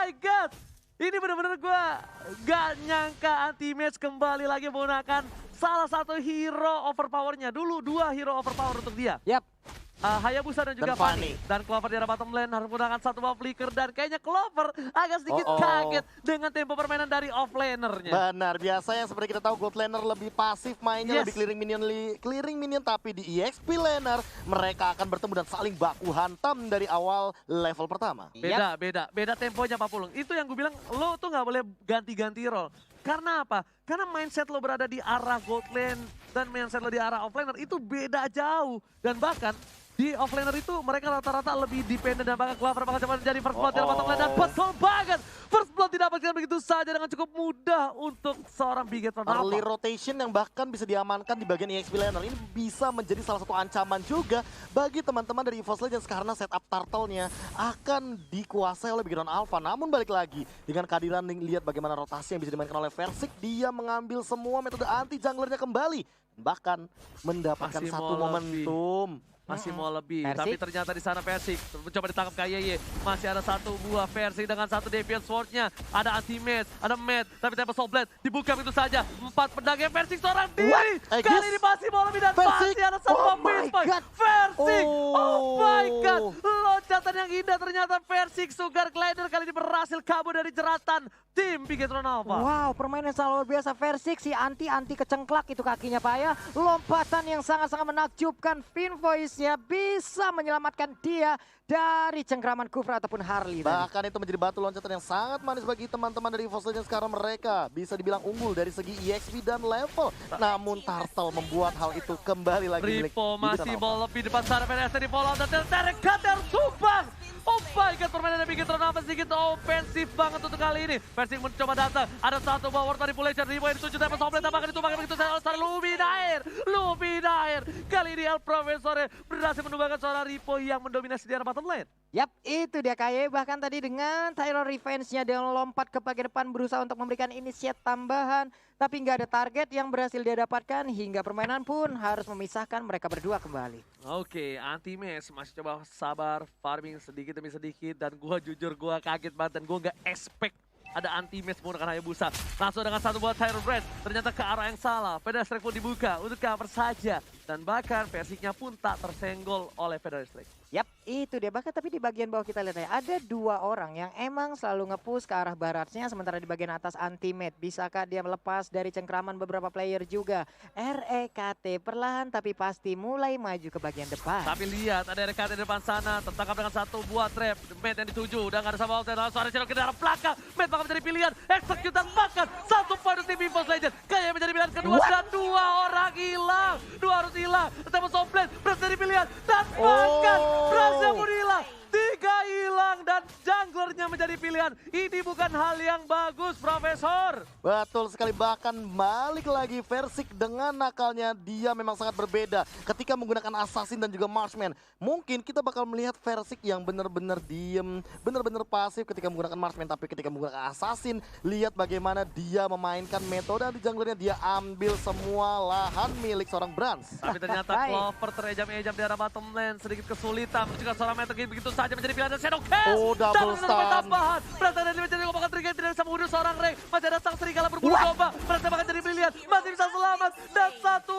my god. Ini bener-bener gue gak nyangka Anti-Mage kembali lagi menggunakan salah satu hero overpowernya. Dulu 2 hero overpower untuk dia. Yap. Hayabusa dan juga Fanny. Dan Clover di arah bottom lane harus menggunakan satu buah flicker. Dan kayaknya Clover agak sedikit kaget dengan tempo permainan dari offlanernya. Benar, biasanya seperti kita tahu gold laner lebih pasif mainnya, lebih clearing minion. Tapi di EXP laner mereka akan bertemu dan saling baku hantam dari awal level pertama. Beda temponya Pak Pulung. Itu yang gue bilang, lo tuh gak boleh ganti-ganti role. Karena apa? Karena mindset lo berada di arah gold lane dan mindset lo di arah offlaner itu beda jauh. Dan bahkan di offlaner itu mereka rata-rata lebih dependent dan bahkan Clover bakal cepat menjadi first blood di bottom lane. Dan betul banget, first blood didapatkan begitu saja dengan cukup mudah untuk seorang Bigetron. Early rotation yang bahkan bisa diamankan di bagian EXP laner ini bisa menjadi salah satu ancaman juga bagi teman-teman dari EVOS Legends karena setup turtle-nya akan dikuasai oleh Bigetron Alpha. Namun balik lagi dengan kehadiran lihat bagaimana rotasi yang bisa dimainkan oleh Versik, dia mengambil semua metode anti junglernya kembali, bahkan mendapatkan satu momentum. Masih mau lebih, tapi ternyata di sana Versik mencoba ditangkap KYY. Masih ada satu buah Versik dengan satu Deviant Sword-nya. Ada Anti-Mage, ada Matt, tapi Tempest of Blade dibuka begitu saja. 4 pedangnya Versik seorang diri. Kali ini masih mau lebih dan masih ada satu Beast Boy. Versik, oh my god. Loncatan yang indah ternyata Versik Sugar Glider kali ini berhasil kabur dari jeratan tim Bigetron Alpha. Wow, permainan sangat luar biasa Versik, si anti kecengklak itu kakinya Pak ya. Lompatan yang sangat-sangat menakjubkan. Finvoice-nya bisa menyelamatkan dia dari cengkraman Kufra ataupun Harley. Bahkan itu menjadi batu loncatan yang sangat manis bagi teman-teman dari EVOS Legends sekarang. Mereka bisa dibilang unggul dari segi EXP dan level. Namun Turtle membuat hal itu kembali lagi. Ripo masih mau lebih depan sana, PNS di follow dan Terek Kater tumbang. Oh my god, permainan Bigetron Alpha sedikit ofensif banget untuk kali ini. Versik mencoba datang, ada satu power manipulation, Ripo yang dituju Tempest of Blade, tampaknya ditumbangkan begitu saja oleh Luminair. Kali ini El Profesor berhasil menumbangkan seorang Ripo yang mendominasi di arah bottom lane. Yap, itu dia KY. Bahkan tadi dengan Tyro Revenge-nya dia lompat ke bagian depan berusaha untuk memberikan inisiat tambahan. Tapi nggak ada target yang berhasil dia dapatkan hingga permainan pun harus memisahkan mereka berdua kembali. Oke, Anti-Mage masih coba sabar, farming sedikit demi sedikit. Dan gua jujur gua kaget banget dan gua nggak expect ada Anti-Mage menggunakan Hayabusa. Langsung dengan satu buat Tyro Brand, ternyata ke arah yang salah. Pedestrian pun dibuka untuk cover saja. Dan bahkan Versiknya pun tak tersenggol oleh Pedestrian. Yap, itu dia. Bahkan tapi di bagian bawah kita lihat ya, ada 2 orang yang emang selalu nge-push ke arah baratnya. Sementara di bagian atas Anti-Mage. Bisakah dia melepas dari cengkraman beberapa player juga? REKT perlahan tapi pasti mulai maju ke bagian depan. Tapi lihat, ada REKT di depan sana. Tertangkap dengan satu buah trap. Matt yang dituju. Udah gak ada sama Alten. Langsung ada Cherokee di arah belakang. Matt bakal menjadi pilihan. Execute dan makan. Satu poin untuk tim EVOS Legends. Kayak menjadi pilihan kedua. Dan 2 orang hilang. 2 harus hilang. Tempest of Blade berhasil jadi pilihan. Dan makan. Berhasil pun hilang. 3 hilang dan junglernya menjadi pilihan. Ini bukan hal yang bagus, Profesor. Betul sekali, bahkan balik lagi Versik dengan nakalnya dia memang sangat berbeda ketika menggunakan Assassin dan juga Marksman. Mungkin kita bakal melihat Versik yang benar-benar diem, benar-benar pasif ketika menggunakan Marksman. Tapi ketika menggunakan Assassin, lihat bagaimana dia memainkan metode di junglernya. Dia ambil semua lahan milik seorang Brans. Tapi ternyata Clover terejam-ejam di arah bottom lane. Sedikit kesulitan juga seorang Metal Gear begitu saja menjadi pilihan dan Shadow Cast. Oh, double stun. Tambahan. Berhasil dari menjadi kompakan Trigger tidak bisa membunuh seorang Rey. Masih ada sang serigala berbulu domba. Berhasil bahkan jadi pilihan. Masih bisa selamat. Dan satu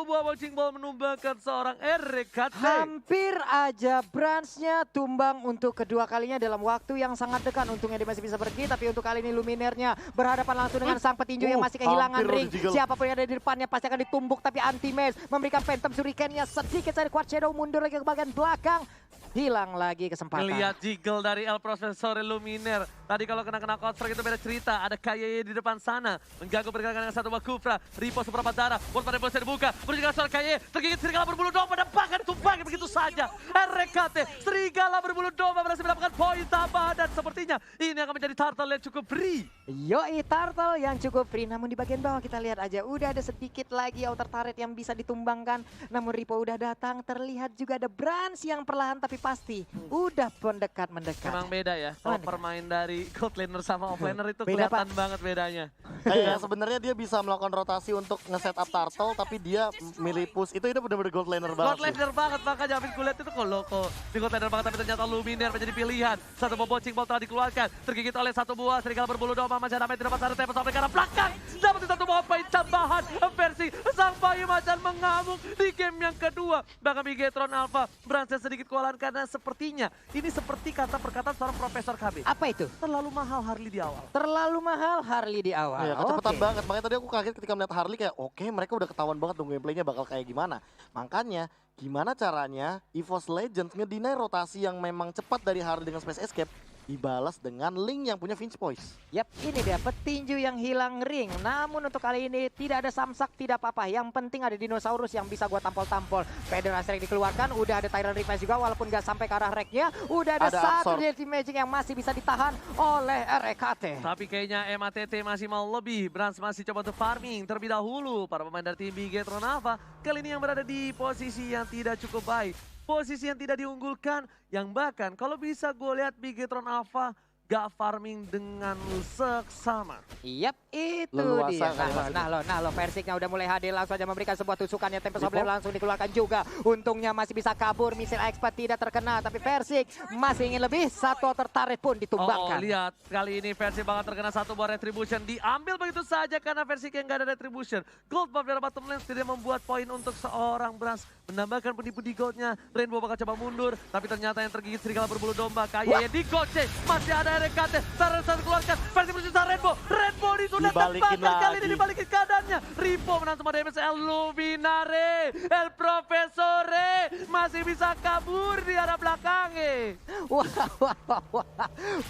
buah bouncing ball menumbangkan seorang REKT. Hampir aja Brans-nya tumbang untuk kedua kalinya dalam waktu yang sangat dekat. Untungnya dia masih bisa pergi, tapi untuk kali ini Luminaire-nya berhadapan langsung dengan sang petinju yang masih kehilangan ring. Siapapun yang ada di depannya pasti akan ditumbuk, tapi Anti-Mage memberikan Phantom Shuriken-nya sedikit dari Quartz Shadow mundur lagi ke bagian belakang. Hilang lagi kesempatan. Lihat jiggle dari El Profesor Luminaire. Tadi kalau kena Counter itu beda cerita. Ada KYY di depan sana. Mengganggu pergerakan dengan satu buah Kufra. Ripo seberapa darah. World pada boleh dibuka. Berjalan soal KYY. Tergigit serigala berbulu domba. Dan bahkan ditumbangin begitu saja. RKT. Serigala berbulu domba berhasil mendapatkan poin tambahan. Dan sepertinya ini akan menjadi Turtle yang cukup free. Yoi, Turtle yang cukup free. Namun di bagian bawah kita lihat aja. Udah ada sedikit lagi outer turret yang bisa ditumbangkan. Namun Ripo udah datang. Terlihat juga ada Brans yang perlahan tapi pasti udah mendekat. Memang beda ya, kalau permain dari gold laner sama offlaner itu kelihatan banget bedanya. Kayak sebenarnya dia bisa melakukan rotasi untuk nge-setup turtle, tapi dia milih push. Itu bener-bener gold laner banget. Gold laner banget, makanya habis gue lihat itu kok loko. Di gold laner banget, tapi ternyata Luminar menjadi pilihan. Satu bobocing ball telah dikeluarkan, tergigit oleh satu buah serigala berbulu domba. Masih ada main tidak ada tempat sampai ke arah belakang. Dapat satu buah poin tambahan. Versi sang bayi macan mengamuk di game yang kedua. Bahkan Bigetron Alpha berhasil sedikit kewalahan karena sepertinya ini seperti kata perkataan seorang Profesor KB. Apa itu? Terlalu mahal Harley di awal. Terlalu mahal Harley di awal. Iya, kecepatan banget. Makanya tadi aku kaget ketika melihat Harley kayak oke, mereka udah ketahuan banget dong gameplaynya bakal kayak gimana. Makanya gimana caranya EVOS Legends ngedinai rotasi yang memang cepat dari Harley dengan Space Escape dibalas dengan Link yang punya Finch Poise. Yap, ini dia petinju yang hilang ring. Namun untuk kali ini tidak ada samsak, tidak apa-apa. Yang penting ada dinosaurus yang bisa gua tampol-tampol. Federasi Rek dikeluarkan, udah ada Tyrant Revive juga walaupun gak sampai ke arah Reknya. Udah ada satu Dirty Magic yang masih bisa ditahan oleh REKT. Tapi kayaknya MATT masih mau lebih. Brans masih coba untuk farming terlebih dahulu. Para pemain dari tim Bigetron Alpha kali ini yang berada di posisi yang tidak cukup baik. Posisi yang tidak diunggulkan, yang bahkan kalau bisa gue lihat Bigetron Alpha gak farming dengan seksama. Yap, itu Leluasa dia. Nah lo Versiknya udah mulai hadir, langsung aja memberikan sebuah tusukannya. Tempest of Blade langsung dikeluarkan juga. Untungnya masih bisa kabur, misil expert tidak terkena. Tapi Versik masih ingin lebih, satu tertarik pun ditumbangkan. Lihat, kali ini Versik bakal terkena satu buah retribution. Diambil begitu saja karena Versik yang gak ada retribution. Gold buff dari bottom lane tidak membuat poin untuk seorang Brans. Menambahkan pundi-pundi goldnya. Rainbow bakal coba mundur, tapi ternyata yang tergigit serigala berbulu domba. Kayaknya digocek, masih ada RKT. Saran keluarkan, Versik bersisa Rainbow. Rainbow disudah tempatkan kali ini dibalikin keadaannya. Ripo menang semua damage. El Luminare, El Profesore masih bisa kabur di arah belakangnya. Wah.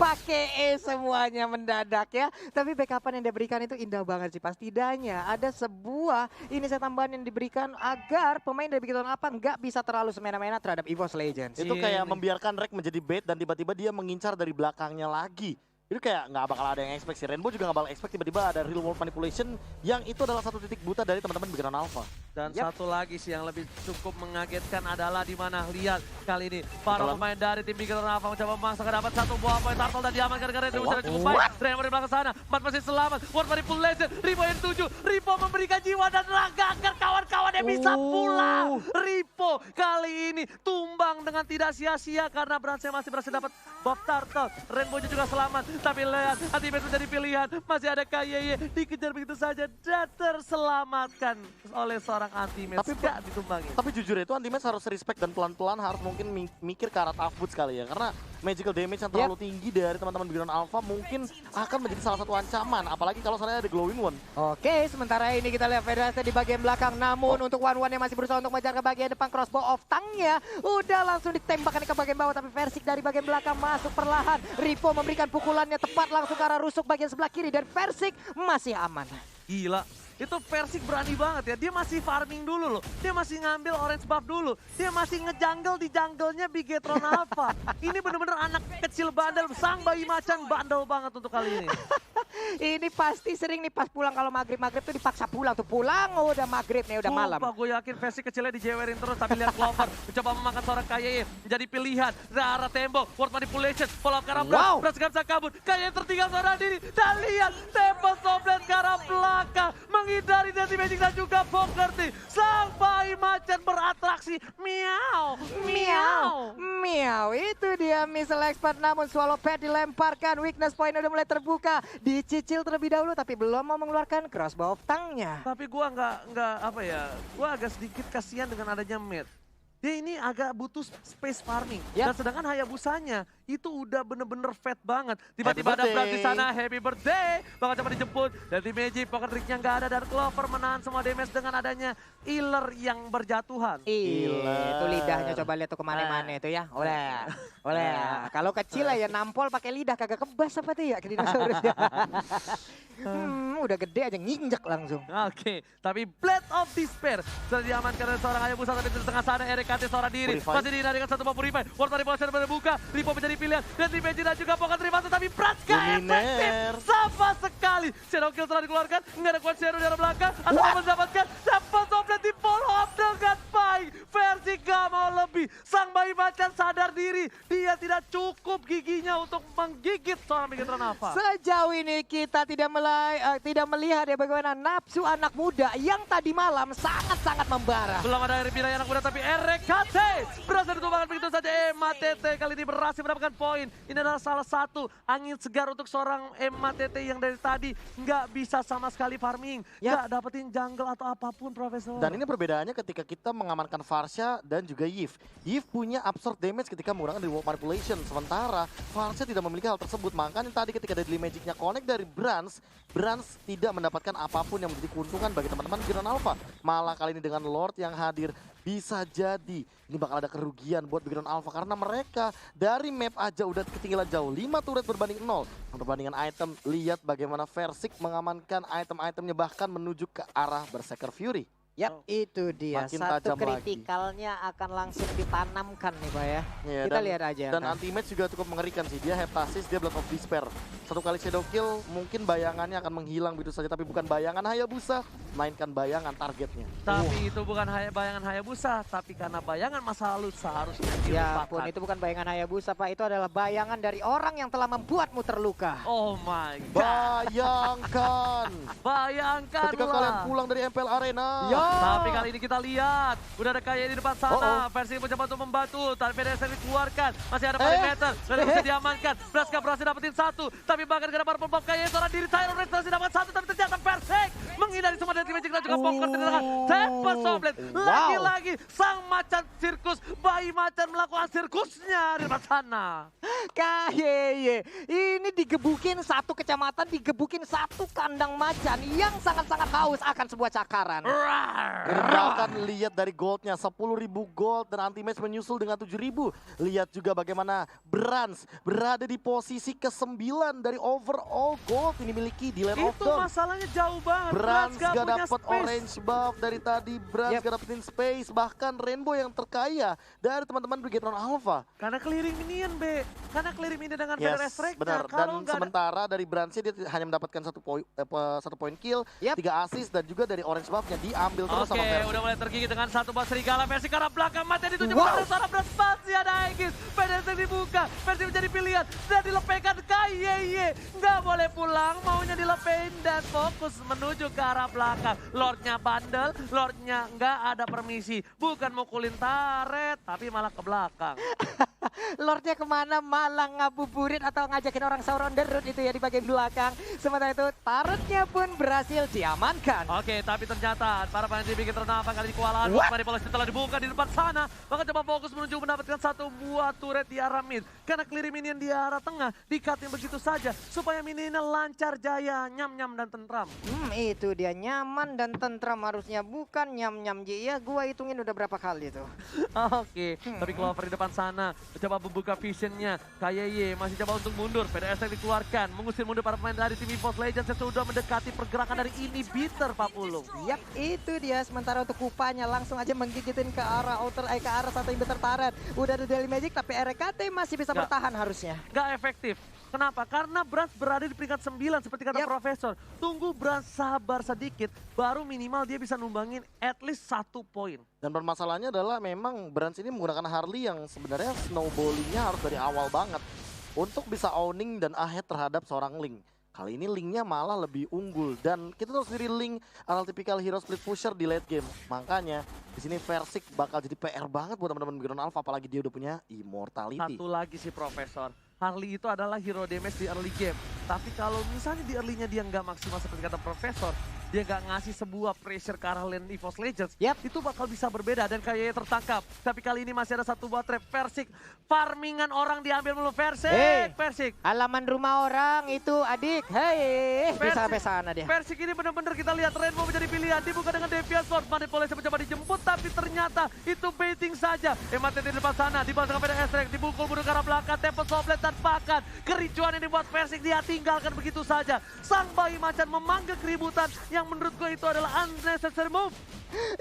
Pakai semuanya mendadak ya. Tapi backupan yang diberikan itu indah banget sih. Setidaknya ada sebuah inisiatif tambahan yang diberikan agar pemain dari Bigetron apa nggak bisa terlalu semena-mena terhadap EVOS Legends. Itu kayak membiarkan Rek menjadi bait dan tiba-tiba dia mengincar dari belakangnya lagi. Itu kayak nggak bakal ada yang expect sih. Rainbow juga nggak bakal expect tiba-tiba ada real world manipulation yang itu adalah satu titik buta dari teman-teman Bigetron Alpha. Dan satu lagi sih yang lebih cukup mengagetkan adalah di mana lihat kali ini para pemain dari tim Bigetron Alpha mencoba memaksakan dapat satu buah poin turtle dan diamankan karena retribution cukup baik. Rainbow di belakang sana, Mat masih selamat. World manipulation, Ripo yang 7, Ripo memberikan jiwa dan raga agar kawan-kawannya bisa pulang. Ripo kali ini tumbang dengan tidak sia-sia karena Bransnya masih berhasil dapat buff turtle. Rainbow juga selamat. Tapi lihat, Ultimate menjadi pilihan. Masih ada KYY, dikejar begitu saja dan terselamatkan oleh seorang Ultimate. Tapi gak ditumbangi. Tapi jujur itu Ultimate harus respect dan pelan-pelan harus mungkin mikir ke arah tough boots kali ya. Karena magical damage yang terlalu tinggi dari teman-teman Bigetron Alpha mungkin akan menjadi salah satu ancaman. Apalagi kalau soalnya ada glowing one. Oke, sementara ini kita lihat Federasi di bagian belakang. Namun untuk One yang masih berusaha untuk mengejar ke bagian depan, crossbow of Tangnya udah langsung ditembakkan ke bagian bawah. Tapi Versik dari bagian belakang masuk perlahan. Ripo memberikan pukulannya tepat langsung ke arah rusuk bagian sebelah kiri. Dan Versik masih aman. Gila. Itu Versik berani banget ya, dia masih farming dulu loh. Dia masih ngambil orange buff dulu. Dia masih ngejungle di jungle-nya Bigetron Alpha. Ini bener-bener anak kecil bandel, sang bayi macan bandel banget untuk kali ini. Ini pasti sering nih pas pulang kalau maghrib tuh dipaksa pulang tuh. Pulang udah maghrib nih, udah malam. Sumpah gue yakin Versik kecilnya dijewerin terus. Tapi lihat Clover mencoba memakan seorang KYY. Menjadi pilihan, arah tembok, world manipulation, follow up ke arah belakang. Brans gak bisa kabur, KYY tertinggal seorang diri. Dan lihat, Tempest of Blade ke arah belakang. Menghindari Dirty Magic dan juga Bogerty. Sang bayi macan beratraksi. Miau, miau. Miau, itu dia missile expert. Namun Swallow Pad dilemparkan. Weakness point udah mulai terbuka. Dicicil terlebih dahulu tapi belum mau mengeluarkan crossbow of Tangnya. Tapi gua nggak apa ya, gua agak sedikit kasihan dengan adanya mid. Dia ini agak butuh space farming. Dan sedangkan Hayabusanya itu udah bener-bener fat banget. Tiba-tiba ada Brad di sana, happy birthday. Bakal coba dijemput. Dan di Magic, pocket tricknya nggak ada. Dan Clover menahan semua damage dengan adanya Healer yang berjatuhan. Itu lidahnya coba lihat tuh kemana-mana itu ya. Oleh. Kalau kecil ya nampol pakai lidah kagak kebas apa tuh ya ke dinosaurusnya. Udah gede aja nginjek langsung. Oke, tapi Blade of Despair sudah diamankan oleh seorang Hayabusa, tapi di tengah sana RKT seorang diri. Masih dihindari dengan satu buah Purify. World Manipulation berbuka, Ripo menjadi pilihan. Dan di Magic dan juga Pocket Rivasi, tapi Brans gak efektif sama sekali. Shadow Kill telah dikeluarkan, nggak ada Quad Shadow di arah belakang. Atau mendapatkan dapat Doblet di follow up dengan baik. Versi gak mau lebih. Sang bayi macan sadar diri. Dia dia tidak cukup giginya untuk menggigit seorang Bigetron Alpha. Sejauh ini kita tidak melihat ya bagaimana nafsu anak muda yang tadi malam sangat-sangat membara. Belum ada Rbina anak muda tapi RKT berhasil ditumbangkan begitu saja. MATT kali ini berhasil mendapatkan poin. Ini adalah salah satu angin segar untuk seorang MATT yang dari tadi nggak bisa sama sekali farming. Nggak dapetin jungle atau apapun, Profesor. Dan ini perbedaannya ketika kita mengamankan Varsha dan juga Yves. Yves punya absorb damage ketika menggunakan reward manipulation. Sementara Varsha tidak memiliki hal tersebut. Makanya tadi ketika Deadly Magic-nya connect dari Brans tidak mendapatkan apapun yang menjadi keuntungan bagi teman-teman Bigetron Alpha. Malah kali ini dengan Lord yang hadir, bisa jadi ini bakal ada kerugian buat Bigetron Alpha. Karena mereka dari map aja udah ketinggalan jauh. 5 turret berbanding 0. Perbandingan item, lihat bagaimana Versik mengamankan item-itemnya bahkan menuju ke arah Berserker Fury. Yap, itu dia. Makin Satu tajam kritikalnya akan langsung ditanamkan nih Pak ya. Iya, Kita lihat aja. Dan anti-match juga cukup mengerikan sih. Dia Heptasis, dia Blood of Despair. Satu kali Shadow Kill, mungkin bayangannya akan menghilang begitu saja. Tapi bukan bayangan Hayabusa, melainkan bayangan targetnya. Tapi itu bukan bayangan Hayabusa, tapi karena bayangan masa lalu seharusnya Ya dilupakan. pun itu bukan bayangan Hayabusa Pak, itu adalah bayangan dari orang yang telah membuatmu terluka. Oh my god. Bayangkan ketika kalian pulang dari MPL Arena. Tapi kali ini kita lihat, udah ada Kaye di depan sana. Versi mencoba untuk membantu, tapi PDS dikeluarkan. Masih ada perimeter, dan bisa diamankan. Braska berhasil dapetin satu, tapi bahkan gara para pembom Kaye seorang diri Tyron Rex berhasil dapat satu, tapi ternyata Persik menghindari semua dari Magic dan juga Popcorn dengan Temple Soblet. Lagi-lagi sang macan sirkus, bayi macan melakukan sirkusnya di depan sana. Kaye, ini digebukin satu kecamatan, digebukin satu kandang macan yang sangat-sangat haus akan sebuah cakaran. Bahkan lihat dari goldnya 10.000 gold dan anti-match menyusul dengan 7.000. Lihat juga bagaimana Brans berada di posisi ke-9 dari overall gold ini miliki di Land of Itu Dawn. masalahnya jauh banget. Brans gak punya dapet space. orange buff dari tadi. Brans gak dapetin space. Bahkan Rainbow yang terkaya dari teman-teman Bigetron Alpha. Karena clearing minion, B. Karena clearing minion dengan Yes, Feather Strike. benar. Dan sementara dari Bransnya dia hanya mendapatkan satu poin kill, 3 assist dan juga dari orange buffnya diambil terus sama Versi. Udah mulai tergigit dengan satu bot serigala. Versi ke arah belakang, mati dituju pada seorang Brans. Masih ada Aegis. PDS dibuka. Versi menjadi pilihan. Dan dilepehkan Kaye. Nggak boleh pulang, maunya dilepehin dan fokus menuju ke arah belakang. Lordnya bandel, Lordnya nggak ada permisi. Bukan mukulin turret, tapi malah ke belakang. Lordnya kemana, malah ngabuburit atau ngajakin orang Sauron the Root itu ya di bagian belakang. Sementara itu turretnya pun berhasil diamankan. Oke, tapi ternyata para pemain di Bigetron Alpha kali ini kewalahan. Manipulasi telah dibuka di depan sana. Bahkan coba fokus menuju mendapatkan satu buah turret di arah mid. Karena clear minion di arah tengah, dikatin begitu saja. Supaya minionnya lancar jaya, nyam-nyam dan tentram. Itu dia, nyaman dan tentram harusnya, bukan nyam-nyam. Ya gua hitungin udah berapa kali tuh. Oke, tapi Clover di depan sana. Coba membuka visionnya. Kaye masih coba untuk mundur. PDS yang dikeluarkan. Mengusir mundur para pemain dari tim EVOS Legends yang sudah mendekati pergerakan dari inhibitor Pak Pulung. Yap, itu dia. Sementara untuk Kupanya langsung aja menggigitin ke arah ke arah satu inhibitor turret. Udah ada Deadly Magic tapi RKT masih bisa bertahan harusnya. Nggak efektif. Kenapa? Karena Brans berada di peringkat 9 seperti kata Profesor. Tunggu Brans sabar sedikit, baru minimal dia bisa numbangin at least 1 poin. Dan permasalahannya adalah memang Brans ini menggunakan Harley yang sebenarnya snowballingnya harus dari awal banget. Untuk bisa owning dan ahead terhadap seorang Link. Kali ini Linknya malah lebih unggul. Dan kita tahu sendiri Link adalah tipikal hero split pusher di late game. Makanya di sini Versik bakal jadi PR banget buat teman-teman Bigetron Alpha. Apalagi dia udah punya Immortality. Satu lagi sih Profesor. Harley itu adalah hero damage di early game. Tapi kalau misalnya di early-nya dia nggak maksimal seperti kata Profesor, dia nggak ngasih sebuah pressure ke arah lane EVOS Legends, itu bakal bisa berbeda dan kayaknya tertangkap. Tapi kali ini masih ada satu buat trap. Versik, farmingan orang diambil mulu. Versik. Halaman rumah orang itu adik, hei, bisa sampai sana dia. Versik ini benar-benar kita lihat Rainbow menjadi pilihan, dibuka dengan Deviant Sword. Manipulasi mencoba dijemput, tapi ternyata itu baiting saja. MATT di depan sana, dibalas dengan PDS Strike, dibukul mundur ke arah belakang, Temple Soblet dan bahkan kericuan yang dibuat Versik dia tinggalkan begitu saja. Sang bayi macan memanggil keributan yang yang menurut gue itu adalah unnecessary move.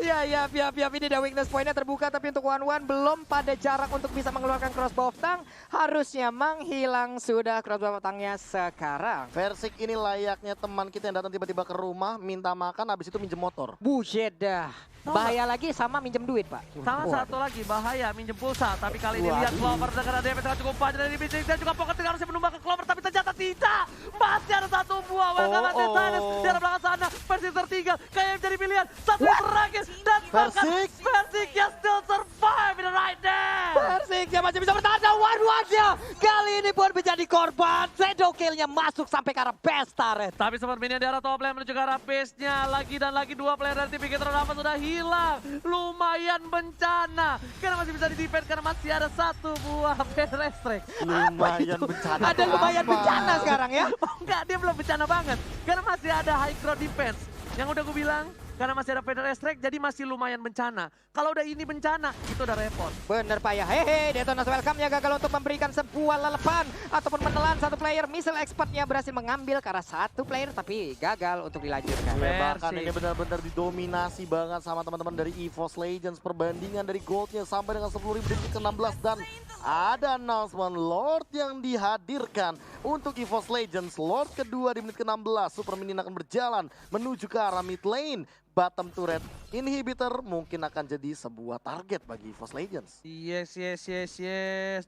Ya, ini ada weakness point-nya terbuka, tapi untuk One belum pada jarak untuk bisa mengeluarkan crossbow of tongue. Harusnya menghilang sudah crossbow of tongue-nya sekarang. Versik ini layaknya teman kita yang datang tiba-tiba ke rumah, minta makan, habis itu minjem motor. Buset dah. Bahaya lagi sama minjem duit, Pak. Sama satu lagi bahaya minjem pulsa, tapi kali ini lihat Clover dengan damage yang cukup banyak dari Bici dan juga Pocket harusnya menumbangkan Clover, tapi ternyata tidak. Masih ada satu buah welcome Desanes di arah belakang sana. Versik tertinggal, kayak menjadi pilihan. Satu terakhir dan bahkan Versiknya still survive in the right there. Versiknya masih bisa bertahan dan One-nya kali ini pun menjadi korban. Shadow kill-nya masuk sampai ke arah base turret. Tapi sepertinya di arah top lane menuju ke arah base-nya. Lagi dan lagi dua player dari tim Bigetron Alpha sudah hilang. Lumayan bencana. Karena masih bisa di-defend karena masih ada satu buah Feather Strike. Lumayan bencana. Ada lumayan bencana sekarang ya. Oh enggak, dia belum bencana banget. Karena masih ada high ground defense. Yang udah gue bilang, karena masih ada Feather Strike jadi masih lumayan bencana. Kalau udah ini bencana, itu udah repot. Bener Pak ya. Hehe, Detonas welcome-nya gagal untuk memberikan sebuah lelepan ataupun menelan satu player. Missile expertnya berhasil mengambil ke arah satu player tapi gagal untuk dilanjutkan. Bahkan ini benar-benar didominasi banget sama teman-teman dari EVOS Legends. Perbandingan dari goldnya sampai dengan 10.000 di menit ke-16 dan ada announcement Lord yang dihadirkan untuk EVOS Legends. Lord kedua di menit ke-16. Super Minion akan berjalan menuju ke arah mid lane. Bottom turret inhibitor mungkin akan jadi sebuah target bagi EVOS Legends. Yes.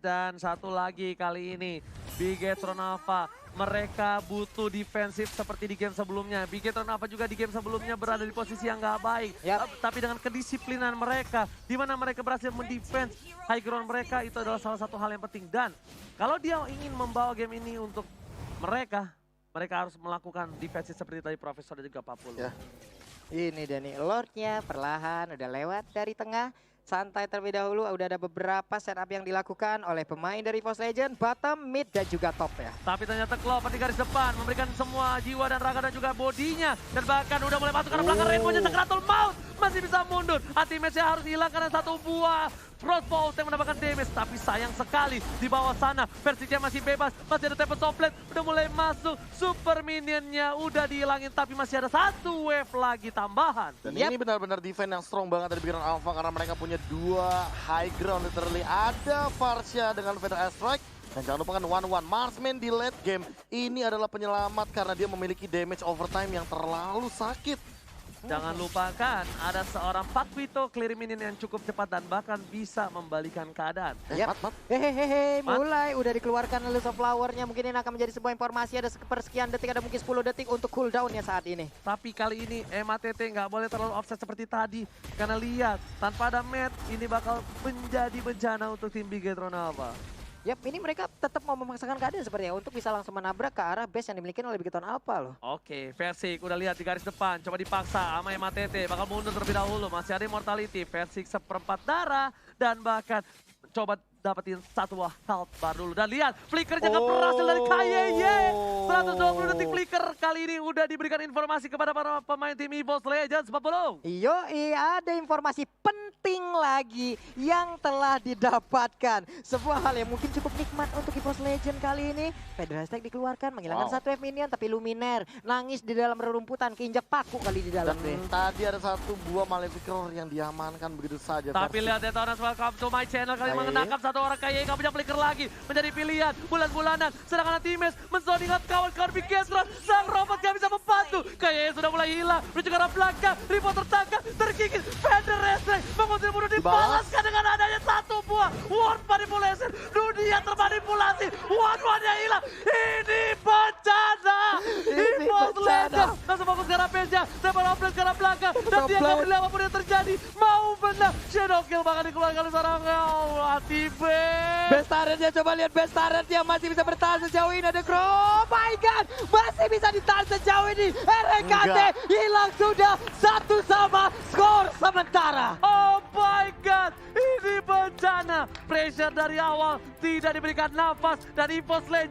Dan satu lagi kali ini Bigetron Alpha. Mereka butuh defensif seperti di game sebelumnya. Bigetron Alpha juga di game sebelumnya berada di posisi yang gak baik. Tapi dengan kedisiplinan mereka, di mana mereka berhasil mendefense high ground mereka, itu adalah salah satu hal yang penting. Dan kalau dia ingin membawa game ini untuk mereka harus melakukan defensif seperti tadi Profesor dan juga Papul. Ya. Ini Dani, Lordnya perlahan udah lewat dari tengah. Santai terlebih dahulu, udah ada beberapa setup yang dilakukan oleh pemain dari EVOS Legends, bottom, mid, dan juga top ya. Tapi ternyata Clover di garis depan memberikan semua jiwa dan raga dan juga bodinya. Dan bahkan udah mulai masuk ke belakang Rainbow-nya Sakratul Maut. Masih bisa mundur, ultimate-nya harus hilang karena satu buah crossbow yang mendapatkan damage. Tapi sayang sekali di bawah sana Versiknya masih bebas, masih ada Tempest of Blade. Udah mulai masuk, Super Minionnya udah dihilangin tapi masih ada satu wave lagi tambahan. Dan ini benar-benar defense yang strong banget dari Bigetron Alpha karena mereka punya dua high ground literally. Ada Varsha dengan Feather Strike. Dan jangan lupakan One Marksman di late game. Ini adalah penyelamat karena dia memiliki damage overtime yang terlalu sakit. Jangan lupakan ada seorang Pak Vito clear minion yang cukup cepat dan bahkan bisa membalikan keadaan. Hehehe, mulai udah dikeluarkan Lilies of Flower-nya. Mungkin ini akan menjadi sebuah informasi, ada sepersekian detik, ada mungkin 10 detik untuk cooldown-nya saat ini. Tapi kali ini MATT nggak boleh terlalu offset seperti tadi. Karena lihat, tanpa ada Matt, ini bakal menjadi bencana untuk tim Bigetron Alpha. Yap, ini mereka tetap mau memaksakan keadaan sepertinya untuk bisa langsung menabrak ke arah base yang dimiliki oleh Bigetron Alpha loh. Oke, Versik udah lihat di garis depan, coba dipaksa sama MATT, bakal mundur terlebih dahulu. Masih ada Immortality, Versik seperempat darah, dan bahkan coba dapetin satu health bar dulu. Dan lihat, flickernya nggak berhasil dari KYY. 120 detik flicker kali ini udah diberikan informasi kepada para pemain tim EVOS Legends. 40. Ada informasi penting lagi yang telah didapatkan. Sebuah hal yang mungkin cukup nikmat untuk EVOS Legends kali ini. Feather Strike dikeluarkan, menghilangkan satu wave minion, tapi Luminaire nangis di dalam rerumputan, keinjak paku kali di dalam. Dan tadi ada satu buah Maleficor yang diamankan begitu saja. Tapi lihat Detonas, welcome to my channel. Kali mengenakan satu orang KYY, nggak punya flicker lagi. Menjadi pilihan bulan-bulanan. Sedangkan Times menzoningat kawan-kawan Bigetron. Sang robot gak bisa membantu. KYY sudah mulai hilang. Menuju ke arah belakang. Ripo tertangkap, terkikis. Feather Strike mengusir bunuh dibalaskan dengan adanya satu buah Ward Manipulation. Dunia termanipulasi. Ward-wardnya hilang. Ini bencana. EVOS Legends langsung fokus ke arah base-nya. Tempest of Blade ke arah belakang. Dan dia nggak peduli apapun yang terjadi. Mau benar. Shadow Kill bahkan dikeluarkan oleh seorang Best turret-nya, coba lihat best turret-nya masih bisa bertahan sejauh ini. Ada Crow, oh my god, masih bisa ditahan sejauh ini. RKT hilang sudah, satu sama, skor sementara. Oh my god, ini bencana. Pressure dari awal tidak diberikan nafas dan EVOS Legends